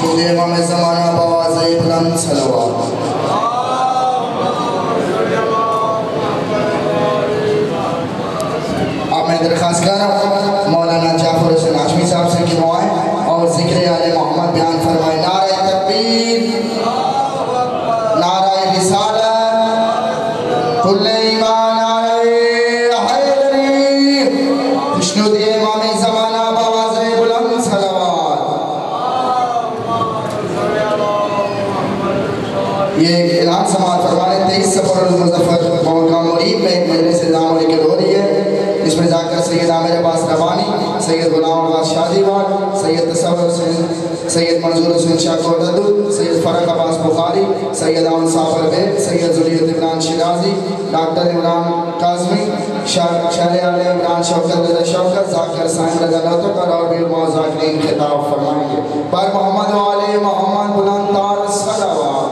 مشهود امام زمانہ بآواز بلند صلوات. اب میں درخواست کر رہا ہوں مولانا جعفر حسین ہاشمی صاحب سے کہ وہ آئیں اور ذکر آل محمد بیان فرمائیں. نعرہ تکبیر، نعرہ رسالت، کل ایمان، نعرہ حیدری، مشہود امام زمانہ بآواز بلند صلوات. یہ اعلان سماعت فرمانے 23 سفر المظفر موقع مرید میں ایک مجلس نام لے کے ہو رہی ہے. اس میں ذاکر سید عامر عباس ربانی، سید غلام عباس شادی وار، سید تصور حسین، سید منظور حسین شاہ کورددو، سید فرق عباس بخاری، سید آن صافر بیگ، سید ذریعت عمران شیرازی، ڈاکٹر عمران قاسمی، شہر آل عمران شوکت رضا شوکت، ذاکر سائن رضا لطکر اور بھی موزاکرین خطاب فرمائیں گے. پر محمد و آل محمد بلند تار صلوات.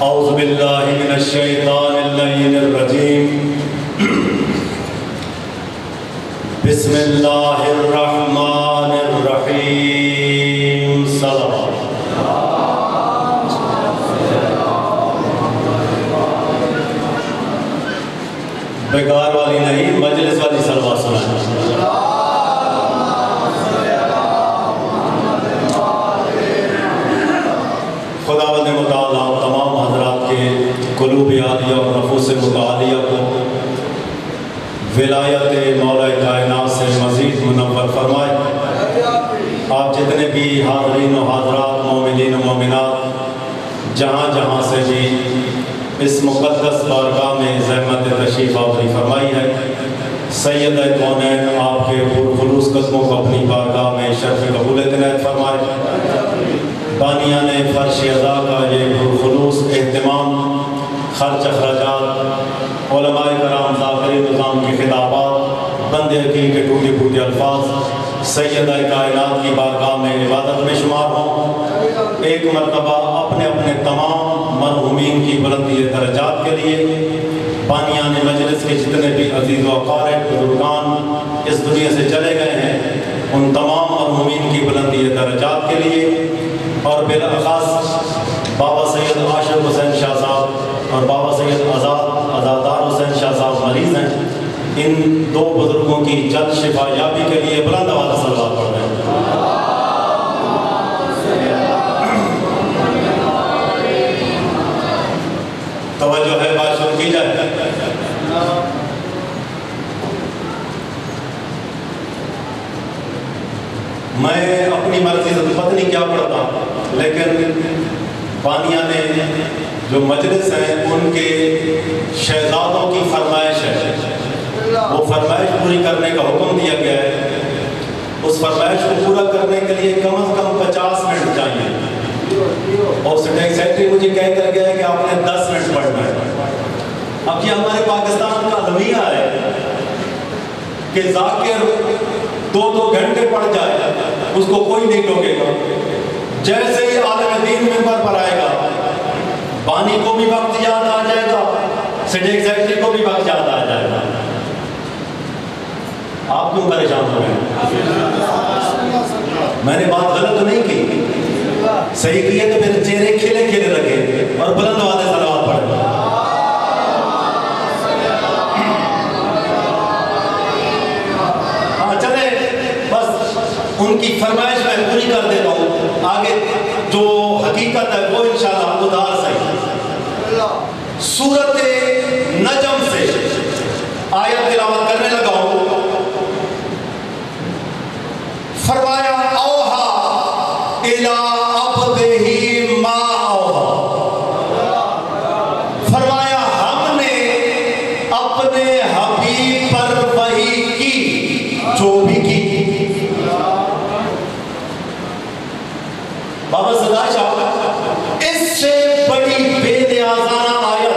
اعوذ باللہ من الشیطان اللعین الرجیم. بسم اللہ الرحمن الرحیم. صلوات. بیکار والی نہیں، مجلس والی صلوات سنائیں. خداوند متعالی تمام حضرات کے قلوب عالیہ اور نفوس متعالیہ کو ولایت مولا کائنات سے مزید منور فرمائے. آپ جتنے بھی حاضرین و حاضرات، مومنین و مومنات جہاں جہاں سے بھی اس مقدس بارگاہ میں زحمت تشریف آوری فرمائی ہے، سید کونین آپ کے پرخلوص قدموں کو اپنی بارگاہ میں شرف قبول عنایت فرمائے. بانیان فرش ادا کا یہ پرخلوص اہتمام، خرچ اخراجات، علماء کرام ذاکرین نظام کی خطابات، بندے حقیق کے ٹوٹے پھوٹے الفاظ سیدہ کائنات کی بارگاہ میں عبادت میں شمار ہوں. ایک مرتبہ اپنے اپنے تمام مرحومین کی بلندی درجات کے لیے بانیان مجلس کے جتنے بھی عزیز و اقارب بزرگان اس دنیا سے چلے گئے ہیں، ان تمام مرحومین کی بلندی درجات کے لیے، اور بالاخص بابا سید عاشق حسین شاہ صاحب اور بابا سید عزادار حسین شاہ صاحب مریض ہیں، ان دو بزرگوں کی جلد شفا یابی کے لیے بلند آواز صلوات پڑھ رہے ہیں. توجہ ہے، بات شروع کی جائے. میں اپنی مرضی سے پتہ نہیں کیا پڑھتا، لیکن بانیہ نے جو مجلس ہیں ان کے شہزادوں کی فرمائش ہے، وہ فرمائش پوری کرنے کا حکم دیا گیا ہے. اس فرمائش کو پورا کرنے کے لیے کم از کم 50 منٹ چاہیے، اور سیکریٹری مجھے کہہ کر گیا ہے کہ آپ نے 10 منٹ پڑھنا ہے. اب یہ ہمارے پاکستان کا المیہ ہے کہ ذاکر 2 گھنٹے پڑھ جائے اس کو کوئی نہیں ٹوکے گا. جیسے ہی عالم دین منبر پر آئے گا، بانی کو بھی وقت یاد آ جائے گا، سٹیک سیکرٹری کو بھی وقت یاد آ جائے گا. آپ کیوں پریشان ہو گئے؟ میں نے بات غلط نہیں کی، صحیح کی ہے تو پھر چہرے کھلے کھلے رکھے اور بلند آواز صلوات پڑھے. ہاں چلے، بس ان کی فرمائش میں پوری کر دیتا ہوں. آگے جو حقیقت ہے وہ انشاءاللہ ادھار صحیح. سورت نجم سے آیت تلاوت کرنے لگا ہوں. فرمایا اوہا الی عبدہ ما اوہا، فرمایا ہم نے اپنے حبیب پر وحی کی جو بھی کی. بابا صدا شاہ، اس سے بڑی بے نیازانہ آیت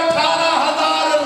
18,000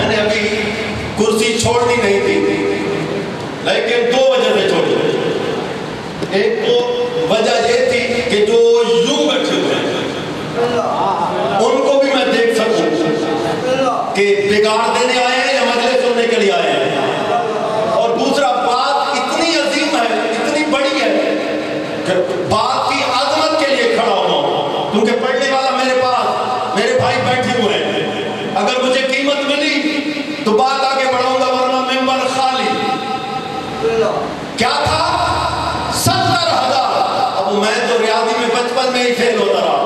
میں نے ابھی کرسی چھوڑنی نہیں تھی، لیکن 2 وجہ سے چھوڑی۔ ایک تو وجہ یہ تھی کہ جو یوں بیٹھے ہوئے ہیں ان کو بھی میں دیکھ سکوں کہ بگاڑ دینے آئے ہیں یا مجلس سننے کے لیے آئے ہیں، اور دوسرا بات اتنی عظیم ہے، اتنی بڑی ہے کہ بات کی عظمت کے لیے کھڑا ہوں، کیونکہ پڑھنے والا میرے پاس میرے بھائی بیٹھے ہوئے ہیں، اگر مجھے قیمت ملی تو بات آگے بڑھاؤں گا، ورنہ ممبر خالی۔ کیا تھا؟ 70,000۔ اب میں تو ریاضی میں بچپن میں ہی فیل ہوتا رہا،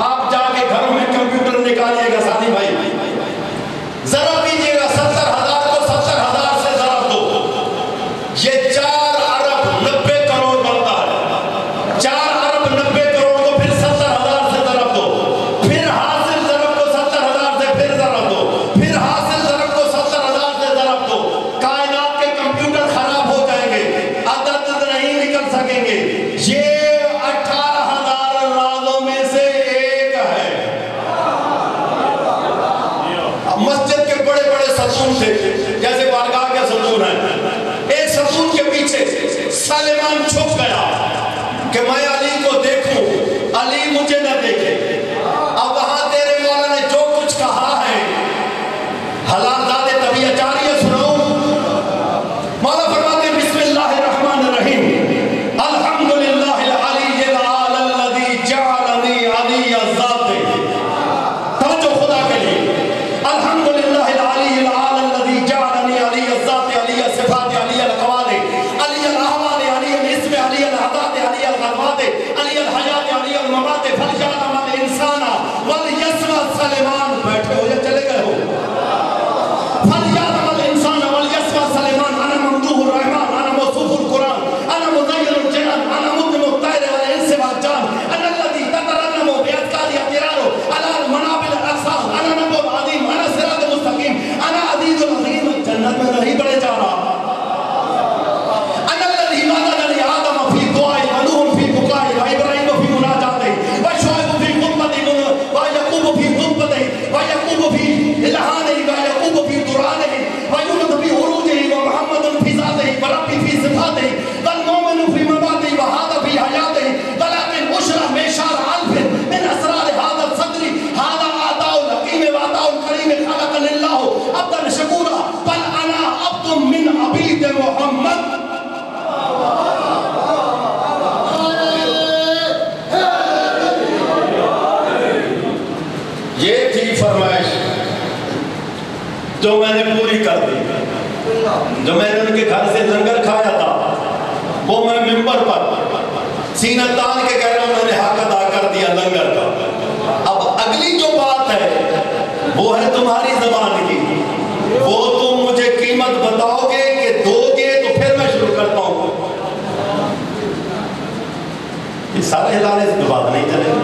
آپ جا کے گھروں میں کمپیوٹر نکالیے گا ساتھی بھائی، ذرا کیجیے گا 70,000 کو 70,000 سے ضرب دو، یہ 4 ارب 90 کروڑ بنتا ہے۔ 4 ارب 90 کروڑ کو پھر 70,000 سے ضرب دو، پھر حاصل ضرب کو 70,000 سے پھر ضرب دو، پھر حاصل ضرب کو 70,000 سے ضرب دو، کائنات کے کمپیوٹر خراب ہو جائیں گے، عدد نہیں نکل سکیں گے۔ یہ 18,000 رازوں میں سے ایک ہے۔ مسجد کے بڑے بڑے ستون تھے، جیسے بارگاہ کے ستون ہیں، ایک ستون کے پیچھے سلیمان چھپ گیا کہ میں علی کو دیکھوں، علی مجھے نہ دیکھے۔ اب وہاں تیرے مولا نے جو کچھ کہا ہے، حلال زادے طبیعہ جاریہ سناؤں، مولا فرماتے ہیں بسم اللہ الرحمن الرحیم، الحمدللہ العلی العال الذی جعلنی علی الذات، توجہ خدا کے لیے، الحمدللہ العلی العال الذی جعلنی علی الذات علی الصفات علی الاقوال علی الاحوال علی الاسم علی العطات علی الغربات علی الحیات علی الممات فلیعلم الانسان ولیسمع سلیمان، بیٹھے ہو یا چلے گئے ہو، فلیعلم الانسان ولیسمع سلیمان، انا ممدوح الرحمن، انا موصوف القرآن، انا مزین الجنان، انا مدن الطیر والانس والجان، انا الذی تترنم باذکار اطرار علی المنابل الاقصام، انا نبو العظیم، انا صراط مستقیم، انا عزیز العظیم، جنت میں نہیں بڑے جا رہا، انا الذی مدد لآدم فی دعائی ونوح فی بکائی وابراہیم فی مناجاتی وشعیب فی خطبتی ویعقوب فی خطبتی ویعقوب فی الہانی ویعقوب فی درانی ویونس فی عروجی ومحمد فی ذاتی وربی فی صفاتی والمومن فی مباتی وہذا فی حیاتی ولكن اشرح میشار علف من اسرار هذا الصدر هذا آتاء الحکیم وآتاء الکریم خلقنی اللہ عبدا شکورا بل انا عبد من عبید محمد۔ یہ تھی فرمائش جو میں نے پوری کر دی، جو میں نے ان کے گھر سے لنگر کھایا تھا، وہ میں ممبر پر سینہ تان کے کہہ رہا ہوں میں نے حق ادا کر دیا لنگر کا۔ اب اگلی جو بات ہے وہ ہے تمہاری زبان کی، وہ تم مجھے قیمت بتاؤ گے کہ دو گے تو پھر میں شروع کرتا ہوں۔ یہ سارے ہلانے سے بات نہیں چلے گی،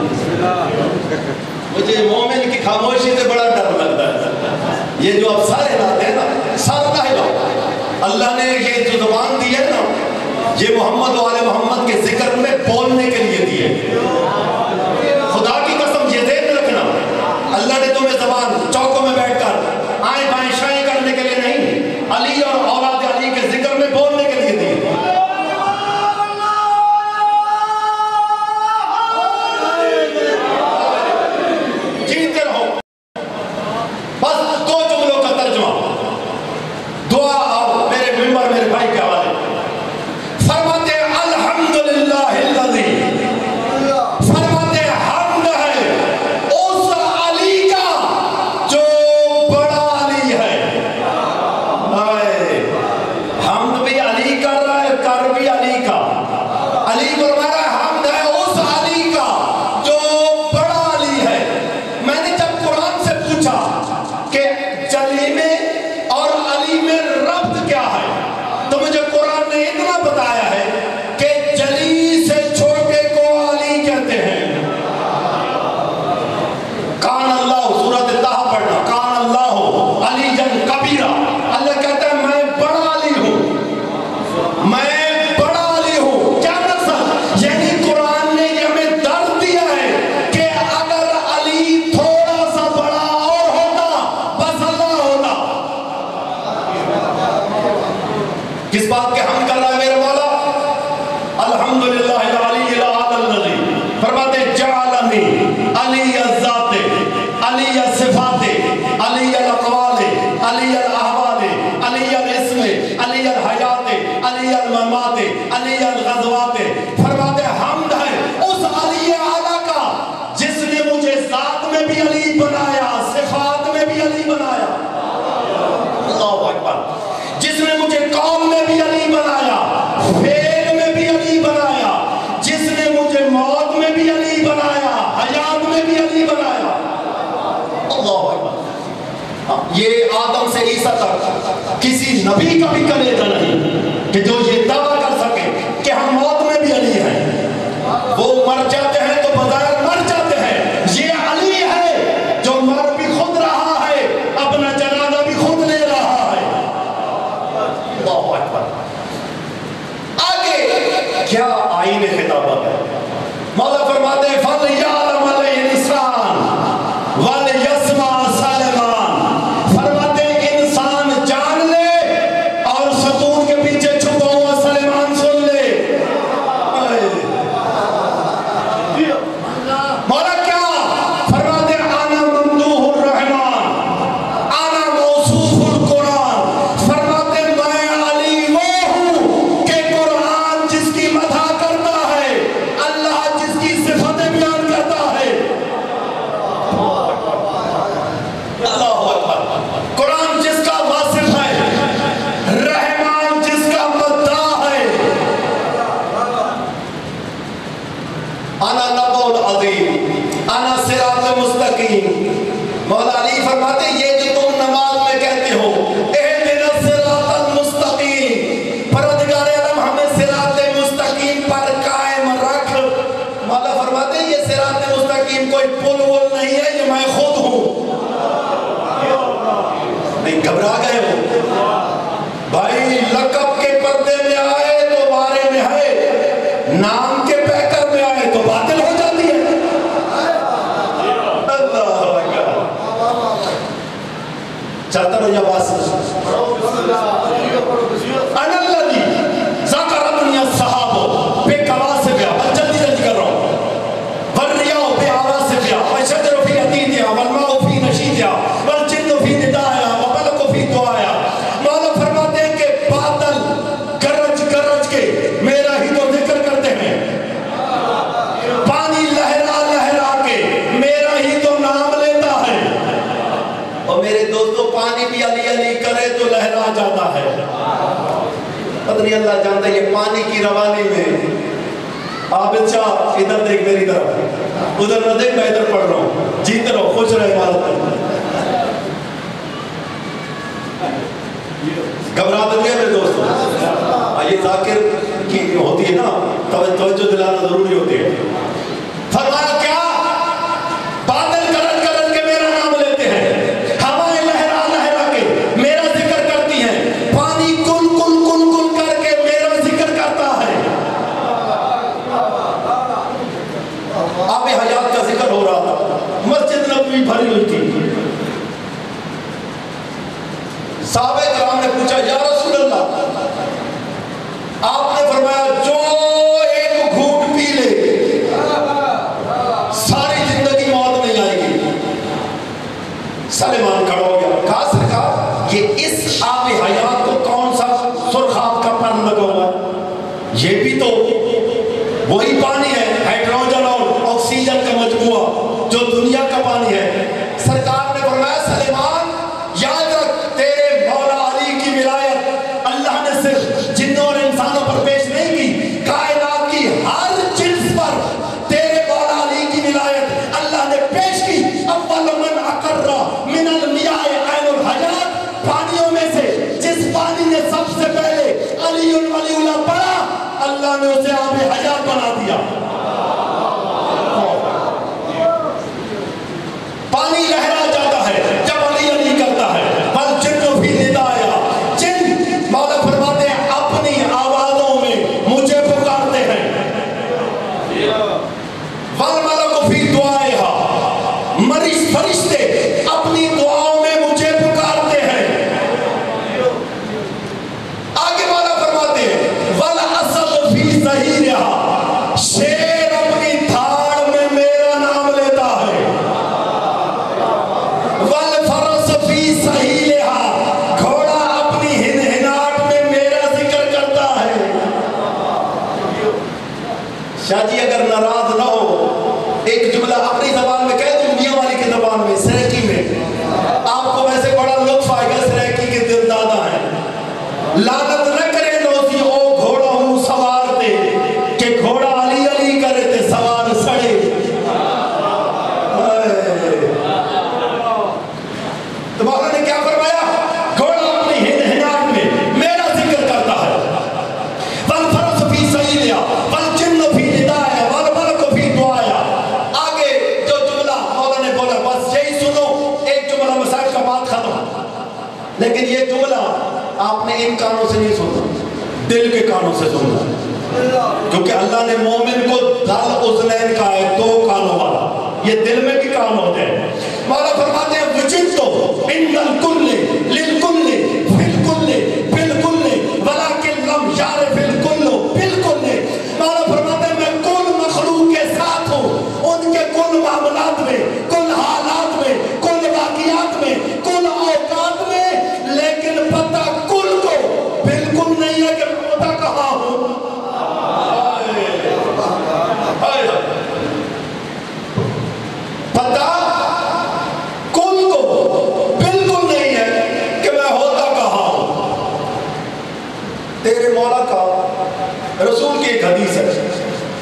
مجھے مومن کی خاموشی سے بڑا ڈر لگتا ہے۔ یہ جو اب سارے ہلاتے ہیں نا، سارا ہلا، اللہ نے یہ جو زبان دی ہے نا، یہ محمد و آل محمد کے ذکر میں بولنے کے لیے دی ہے۔ خدا کی قسم یہ ذہن رکھنا، اللہ نے تمہیں زبان چوکوں میں بیٹھ کر آئیں بائیں شائیں کرنے کے لیے نہیں، علی اور اولاد علی کے ذکر میں بولنے کے لیے دی ہے۔ جیتے رہو، بس 2 جملوں کا ترجمہ، دعا اور میرے ممبر میرے بھائی کے حوالے، فرماتے الحمدللہ الذی، فرماتے حمد ہے اس علی کا جو بڑا علی ہے۔ حمد بھی علی کر رہا ہے، کر بھی علی کا، علی فرمایا حمد ہے اس علی کا جو بڑا علی ہے۔ میں نے جب قرآن سے پوچھا کہ جلی میں اور علی میں ربط کیا ہے، تو مجھے قرآن نے اتنا بتایا ہے کہ جلی سے چھوٹے کو علی کہتے ہیں۔ کان اللہ، سورۃ طہ پڑھنا، کان اللہ علی جن کبیرہ، اللہ کہتا ہے میں بڑا علی ہوں، میں بڑا علی ہوں۔ کیا مقصد؟ یعنی قرآن نے یہ ہمیں درد دیا ہے کہ اگر علی تھوڑا سا بڑا اور ہوتا، بس اللہ قوم میں بھی علی بنایا، فیل میں بھی علی بنایا، جس نے مجھے موت میں بھی علی بنایا، حیات میں بھی علی بنایا۔ اللہ اکبر۔ یہ آدم سے عیسیٰ تک کسی نبی کا بھی کلیدہ نہیں کہ جو یہ دعویٰ کر سکے کہ ہم موت میں بھی علی ہیں۔ وہ مر جاتے ہیں تو بظاہر مر جاتے ہیں، یہ علی ہے جو مر بھی خود رہا ہے، اپنا جنازہ بھی خود لے رہا ہے۔ اللہ اکبر۔ آگے کیا آئین خطابت ہے؟ مولا فرماتے ہیں فَلْيَعْلَمَ الْإِنسَانُ وَلْيَسْمَعْ سَلَيْمَانُ، فرماتے ہیں انسان جان لے اور ستون کے پیچھے چھپا ہوا سلیمان سن لے۔ مولا کیا فرماتے ہیں انا ممدوح الرحمن، انا موصوف القرآن، فرماتے ہیں میں علی وہ ہوں کہ قرآن جس کی مدح کرتا ہے، اللہ جس کی صفتیں بیان کرتا ہے۔ اللہ اکبر۔ قرآن جس کا واصف ہے، رحمان جس کا مداح ہے۔ انا نبع العظیم، انا صراط مستقیم۔ مولا علی فرماتے ہیں یہ جو تم نماز میں کہتے ہو اہدنا الصراط المستقیم، پروردگار عالم ہمیں صراط مستقیم پر قائم رکھ۔ مولا فرماتے ہیں یہ صراط مستقیم کوئی پل ول نہیں ہے، یہ میں خود ہوں۔ نہیں گھبرا گئے ہو بھائی، لقب کے پردے میں آئے تو بارے میں ہے، نام کے پیکر میں آئے تو باطل ہو جاتی ہے۔ اللہ اکبر۔ چلتا رہو یا باس انا الذی ذکرنی الصحابہ بے کواسبہ، جلدی جلدی کر رہا ہوں، والریاح بے آواسبہ، والشجر فی عدیدہا، والماء فی نشیدہا، والجن فی نداہا، والملک فی دعاہا۔ مولا فرماتے ہیں کہ بادل گرج گرج کے میرا ہی تو ذکر کرتے ہیں، پانی لہرا لہرا کے میرا ہی تو نام لیتا ہے۔ اور میرے دوستو پانی بھی علی علی کرے تو لہرا جاتا ہے۔ پتہ نہیں اللہ جانتا ہے یہ پانی کی روانی میں عابد شاہ ادھر دیکھ میری طرف، ادھر نہ دیکھ میں ادھر پڑھ رہا ہوں، جیتے رہو، خوش رہے عبادت کرو۔ گھبرا تو نہیں ہے میرے دوستو، یہ ذاکر کی ہوتی ہے نا توجہ دلانا ضروری ہوتی ہے۔ فرمایا کیا بادل گرج گرج کے میرا نام لیتے ہیں، ہوائیں لہرا لہرا کے میرا ذکر کرتی ہیں، پانی کل کل کل کل کر کے میرا ذکر کرتا ہے۔ آب حیات کا ذکر ہو رہا تھا، مسجد نبوی بھری ہوئی تھی۔ صحابہ کرام نے پوچھا یا رسول اللہ، آپ نے فرمایا جو ایک گھونٹ پی لے ساری زندگی موت نہیں آئے گی۔ سلیمان کھڑا ہو گیا، کہا سرکار یہ اس آب حیات کو کون سا سرخاب کا پر لگا ہوا ہے؟ یہ بھی تو وہی پانی ہے، ہائیڈروجن اور آکسیجن کا مجموعہ جو دنیا کا پانی ہے۔ سرکار نے فرمایا سلیمان یاد رکھ تیرے مولا علی کی ولایت اللہ نے صرف جنوں اور انسانوں پر پیش نہیں کی، کائنات کی ہر جنس پر تیرے مولا علی کی ولایت اللہ نے پیش کی۔ اول من اقر من المیاء عین الحیات، پانیوں میں سے جس پانی نے سب سے پہلے علی ولی اللہ پڑھا، اللہ نے اسے آب حیات بنا دیا۔ پانی لہرا جاتا ہے جب علی علی کرتا ہے۔ والجن فی ندایا، جن مولا فرماتے ہیں اپنی آوازوں میں مجھے پکارتے ہیں۔ والملک فی دعائہا، فرشتے اپنی دعاؤں میں مجھے پکارتے ہیں۔ آگے مولا فرماتے ہیں والاسد فی ظہیرہا، شیر اپنی دھاڑ میں میرا نام لیتا ہے۔ والفرس فی سہیلہا، گھوڑا اپنی ہنہناٹ میں میرا ذکر کرتا ہے۔ شاہ جی اگر ناراض نہ ہو ایک جملہ اپنی زبان میں کہہ دوں، میاں والی کی زبان میں، سریکی میں، آپ کو ویسے بڑا لطف آئے گا، سریکی کے دل دادا ہیں، لعنت لیکن یہ جملہ آپ نے ان کانوں سے نہیں سنا، دل کے کانوں سے سنا، کیونکہ اللہ نے مومن کو دل اذنین کہا ہے، دو کانوں والا، یہ دل میں بھی کان ہوتے ہیں۔ مولا فرماتے ہیں وجدت عند الکل للکل فی الکل بالکل ولکن لم یعرف الکل بالکل۔ مولا فرماتے ہیں میں کل مخلوق کے ساتھ ہوں، ان کے کل معاملات میں، کل حالات میں، کل واقعات میں، کل اوقات میں، لیکن پتہ کل کو بالکل نہیں ہے کہ میں ہوتا کہاں ہوں۔ پتہ کل کو بالکل نہیں ہے کہ میں ہوتا کہاں ہوں۔ تیرے مولا کا رسول کی ایک حدیث ہے،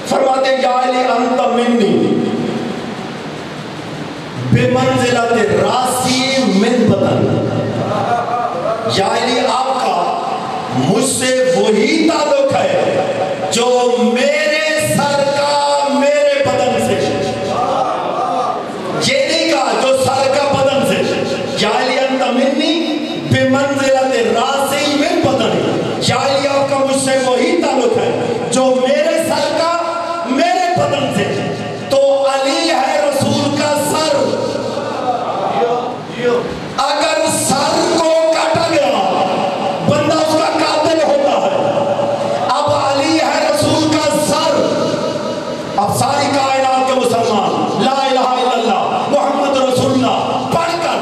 فرماتے ہیں یا علی انت منی بمنزلت راسی من بدن، یا علی آپ کا مجھ سے وہی تعلق ہے جو میرے سر کا میرے بدن سے، یہ نہیں کہا جو سر کا بدن سے، یا علی انت منی بمنزلت راسی من بدن، یا علی آپ کا مجھ سے وہی تعلق ہے جو میرے سر کا میرے بدن سے۔ تو علی ہے رسول کا سر، اگر سر کو کاٹا گیا بندہ اس کا قاتل ہوتا ہے، اب علی ہے رسول کا سر۔ اب ساری کائنات کے مسلمان لا الہ الا اللہ محمد رسول اللہ پڑھ کر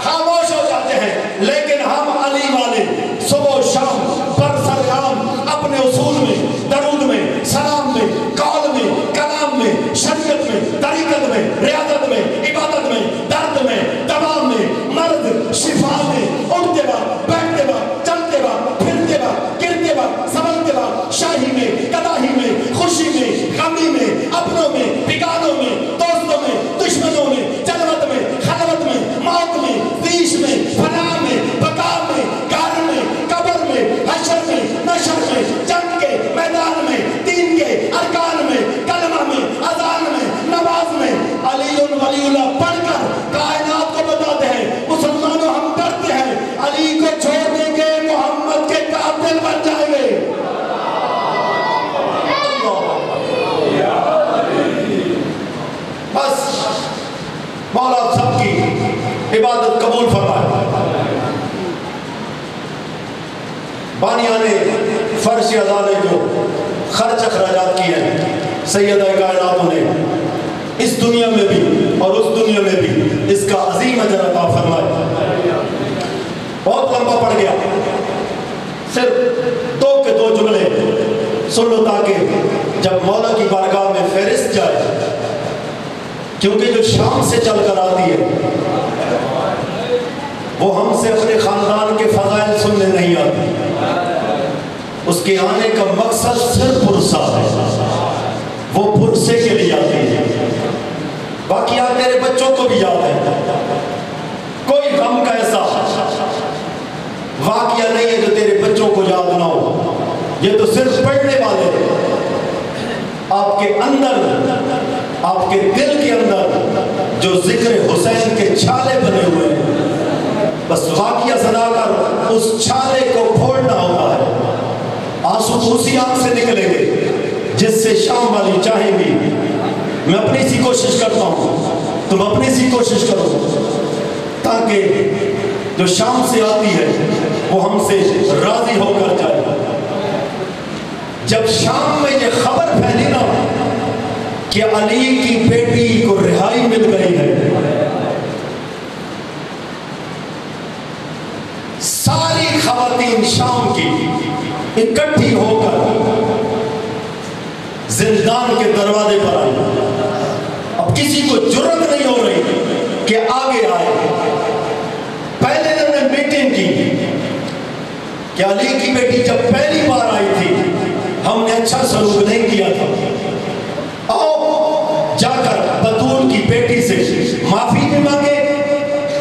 خاموش ہو جاتے ہیں، لیکن ہم علی والے صبح و شام برسرام اپنے اصول میں، درود میں، سلام میں، قول میں، کلام میں، شریعت میں، طریقت میں، ریاضت میں، عبادت میں، درد میں، دوا میں، مرض شفا میں، اٹھتے وقت، بیٹھتے وقت، چلتے وقت، پھرتے وقت، گرتے وقت، سنبھلتے وقت، شاہی میں، قداہی میں، خوشی میں، غمی میں، اپنوں میں، بیگانوں میں، دوستوں میں، دشمنوں میں، جلوت میں، خلوت میں، موت میں، ریش میں، فنا میں، بقا میں، گھر میں، قبر میں، حشر میں، نشر میں، جنگ کے میدان میں، دین کے ارکان میں، کلمہ میں، اذان میں، نماز میں، علی ولی اللہ پڑھ کر کائنات کو بتاتے ہیں مسلمانوں ہم ڈرتے ہیں علی کو چھوڑ دیں گے محمد کے قاتل بن جائیں گے۔ بس مولا سب کی عبادت قبول فرمائے۔ بانیہ نے فرش ادا نے جو خرچ اخراجات کیے ہیں سیدہ کائناتوں نے اس دنیا میں بھی اور اس دنیا میں بھی اس کا عظیم اجر عطا فرمائے۔ بہت لمبا پڑ گیا، صرف دو کے دو جملے سن لو تاکہ جب مولا کی بارگاہ میں فہرست جائے، کیونکہ جو شام سے چل کر آتی ہے وہ ہم سے اپنے خاندان کے فضائل سننے نہیں آتی، اس کے آنے کا مقصد صرف پرسہ ہے، وہ پرسے کے لیے آتی ہے۔ واقعات میرے بچوں کو بھی یاد ہے، کوئی غم کا ایسا واقعہ نہیں ہے جو تیرے بچوں کو یاد نہ ہو، یہ تو صرف پڑھنے والے آپ کے اندر، آپ کے دل کے اندر جو ذکر حسین کے چھالے بنے ہوئے ہیں، بس واقعہ سنا کر اس چھالے کو پھوڑنا ہوتا ہے۔ آنسو اسی آنکھ سے نکلیں گے جس سے شام والی چاہیں گی۔ میں اپنی سی کوشش کرتا ہوں، تم اپنی سی کوشش کرو تاکہ جو شام سے آتی ہے وہ ہم سے راضی ہو کر جائے۔ جب شام میں یہ خبر پھیلی نا کہ علی کی بیٹی کو رہائی مل گئی ہے، ساری خواتین شام کی اکٹھی ہو کر زندان کے دروازے پر آئی۔ اب کسی کو جرت نہیں ہو رہی کہ آگے آئے۔ پہلے انہوں نے میٹنگ کی کہ علی کی بیٹی جب پہلی بار آئی تھی ہم نے اچھا سلوک نہیں کیا تھا، آؤ جا کر بطول کی بیٹی سے معافی بھی مانگے،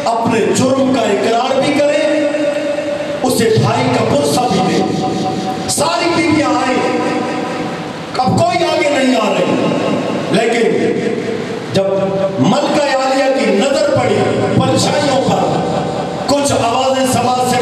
اپنے جرم کا اقرار بھی کریں، اسے بھائی کا پرسہ بھی دیں۔ ساری بیٹیاں آئیں، اب کوئی آگے نہیں آ رہی، لیکن جب ملکہ عالیہ کی نظر پڑی پرچھائیوں پر، کچھ آوازیں سماج سے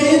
3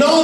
9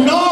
9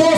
2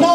9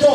2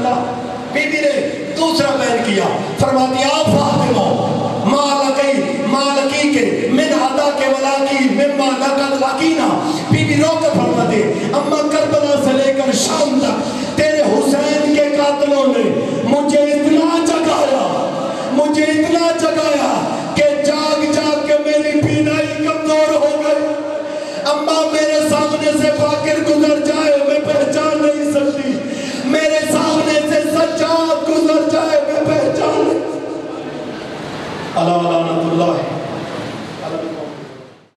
اللہ. بی بی نے دوسرا بیان کیا، فرماتی آپ فاطمہ مالکی کے من عطا کے ولاکی مما لقد لقینا. بی بی رو کر فرماتے اما کربلا سے لے کر شام تک تیرے حسین کے قاتلوں نے مجھے اتنا جگایا